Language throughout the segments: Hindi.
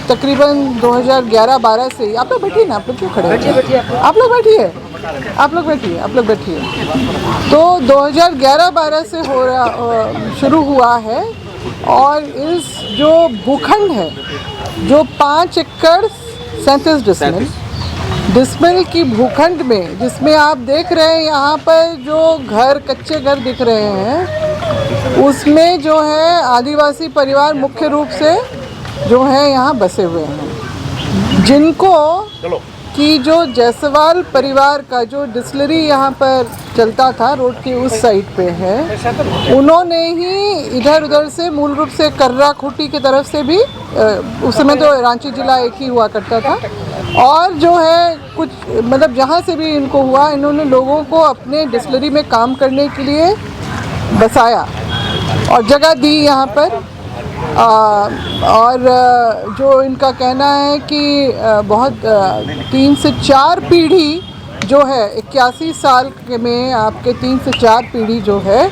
तकरीबन 2011-12 से, आप लोग बैठिए ना, आप लोग क्यों खड़े हैं? आप लोग बैठिए, आप लोग बैठिए, आप लोग बैठिए। तो 2011-12 से शुरू हुआ है और इस जो भूखंड है, जो 5 एकड़ 37 डिसमिल की भूखंड में, जिसमें आप देख रहे हैं यहाँ पर जो घर, कच्चे घर दिख रहे हैं, उसमें जो है आदिवासी परिवार मुख्य रूप से जो है यहाँ बसे हुए हैं, जिनको कि जो जायसवाल परिवार का जो डिस्टिलरी यहाँ पर चलता था रोड के उस साइड पे है, उन्होंने ही इधर उधर से मूल रूप से कर्रा खूटी की तरफ से भी, उस समय तो रांची जिला एक ही हुआ करता था, और जो है कुछ मतलब जहाँ से भी इनको हुआ, इन्होंने लोगों को अपने डिस्टिलरी में काम करने के लिए बसाया और जगह दी यहाँ पर। और जो इनका कहना है कि बहुत 3 से 4 पीढ़ी जो है 81 साल में आपके 3 से 4 पीढ़ी जो है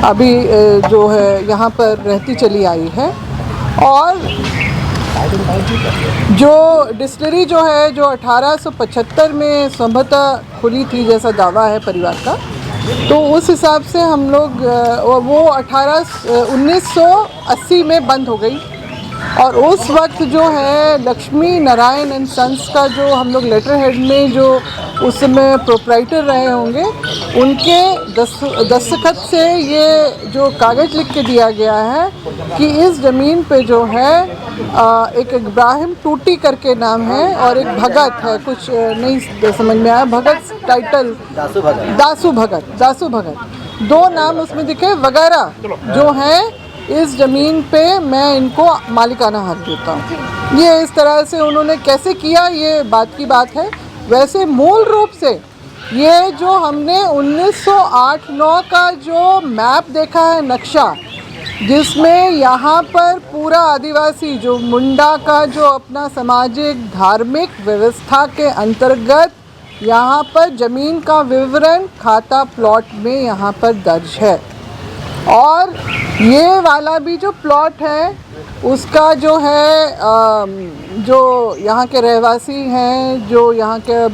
अभी जो है यहाँ पर रहती चली आई है। और जो डिस्टिलरी जो है जो 1875 में संभवतः खुली थी जैसा दावा है परिवार का, तो उस हिसाब से हम लोग वो 1980 में बंद हो गई। और उस वक्त जो है लक्ष्मी नारायण एंड सन्स का जो हम लोग लेटर हेड में जो उस समय प्रोप्राइटर रहे होंगे, उनके दस्तखत से ये जो कागज़ लिख के दिया गया है कि इस ज़मीन पे जो है एक इब्राहिम टूटी करके नाम है और एक भगत है, कुछ नहीं समझ में आया, भगत टाइटल दासू भगत 2 नाम उसमें दिखे वगैरह जो है, इस ज़मीन पे मैं इनको मालिकाना हक देता हूँ। ये इस तरह से उन्होंने कैसे किया, ये बात की बात है। वैसे मूल रूप से ये जो हमने 1908-9 का जो मैप देखा है, नक्शा, जिसमें यहाँ पर पूरा आदिवासी जो मुंडा का जो अपना सामाजिक धार्मिक व्यवस्था के अंतर्गत यहाँ पर ज़मीन का विवरण खाता प्लॉट में यहाँ पर दर्ज है। और ये वाला भी जो प्लॉट है उसका जो है जो यहाँ के रहवासी हैं, जो यहाँ के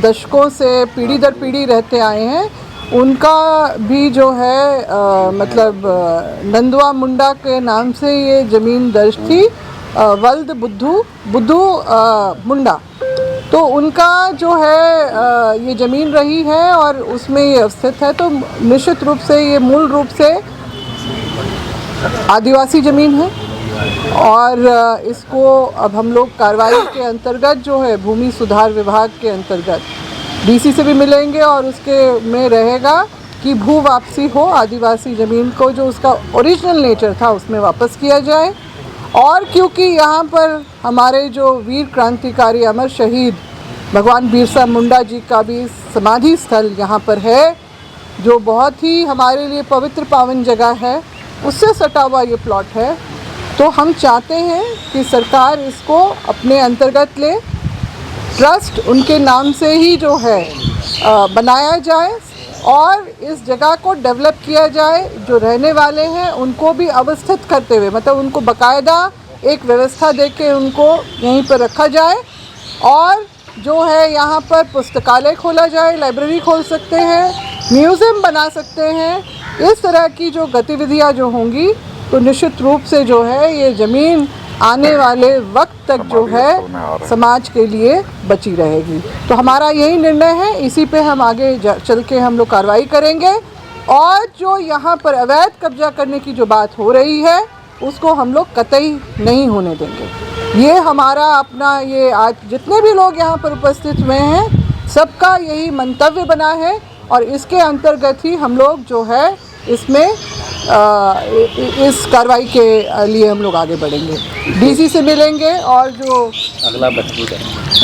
दशकों से पीढ़ी दर पीढ़ी रहते आए हैं, उनका भी जो है मतलब नंदवा मुंडा के नाम से ये ज़मीन दर्ज थी, वल्द बुद्धू मुंडा, तो उनका जो है ये ज़मीन रही है और उसमें ये अवस्थित है। तो निश्चित रूप से ये मूल रूप से आदिवासी ज़मीन है और इसको अब हम लोग कार्रवाई के अंतर्गत जो है भूमि सुधार विभाग के अंतर्गत डीसी से भी मिलेंगे और उसके में रहेगा कि भू वापसी हो, आदिवासी ज़मीन को जो उसका ओरिजिनल नेचर था उसमें वापस किया जाए। और क्योंकि यहाँ पर हमारे जो वीर क्रांतिकारी अमर शहीद भगवान बिरसा मुंडा जी का भी समाधि स्थल यहाँ पर है, जो बहुत ही हमारे लिए पवित्र पावन जगह है, उससे सटा हुआ ये प्लॉट है, तो हम चाहते हैं कि सरकार इसको अपने अंतर्गत ले, ट्रस्ट उनके नाम से ही जो है बनाया जाए और इस जगह को डेवलप किया जाए। जो रहने वाले हैं उनको भी अवस्थित करते हुए, मतलब उनको बाकायदा एक व्यवस्था देके उनको यहीं पर रखा जाए और जो है यहाँ पर पुस्तकालय खोला जाए, लाइब्रेरी खोल सकते हैं, म्यूज़ियम बना सकते हैं। इस तरह की जो गतिविधियाँ जो होंगी तो निश्चित रूप से जो है ये ज़मीन आने वाले वक्त तक जो है समाज के लिए बची रहेगी। तो हमारा यही निर्णय है, इसी पे हम आगे चल के हम लोग कार्रवाई करेंगे और जो यहाँ पर अवैध कब्जा करने की जो बात हो रही है उसको हम लोग कतई नहीं होने देंगे। ये हमारा अपना, ये आज जितने भी लोग यहाँ पर उपस्थित हुए हैं सबका यही मंतव्य बना है और इसके अंतर्गत ही हम लोग जो है इसमें इस कार्रवाई के लिए हम लोग आगे बढ़ेंगे। डीसी से मिलेंगे और जो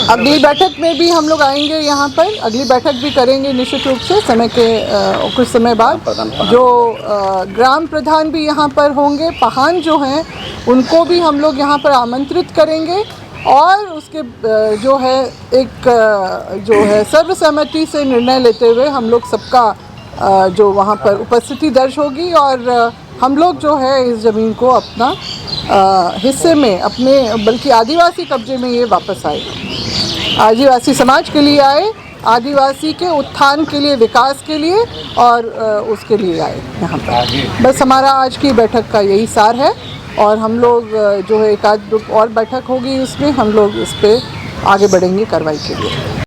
अगली बैठक में भी हम लोग आएंगे, यहाँ पर अगली बैठक भी करेंगे निश्चित रूप से समय के कुछ समय बाद। जो ग्राम प्रधान भी यहाँ पर होंगे, पहान जो हैं उनको भी हम लोग यहाँ पर आमंत्रित करेंगे और उसके जो है एक जो है सर्वसम्मति से निर्णय लेते हुए हम लोग सबका जो वहाँ पर उपस्थिति दर्ज होगी और हम लोग जो है इस ज़मीन को अपना हिस्से में अपने, बल्कि आदिवासी कब्जे में ये वापस आए, आदिवासी समाज के लिए आए, आदिवासी के उत्थान के लिए, विकास के लिए, और उसके लिए आए यहाँ पर। बस हमारा आज की बैठक का यही सार है, और हम लोग जो है एक आध और बैठक होगी, इसमें हम लोग इस पर आगे बढ़ेंगे कार्रवाई के लिए।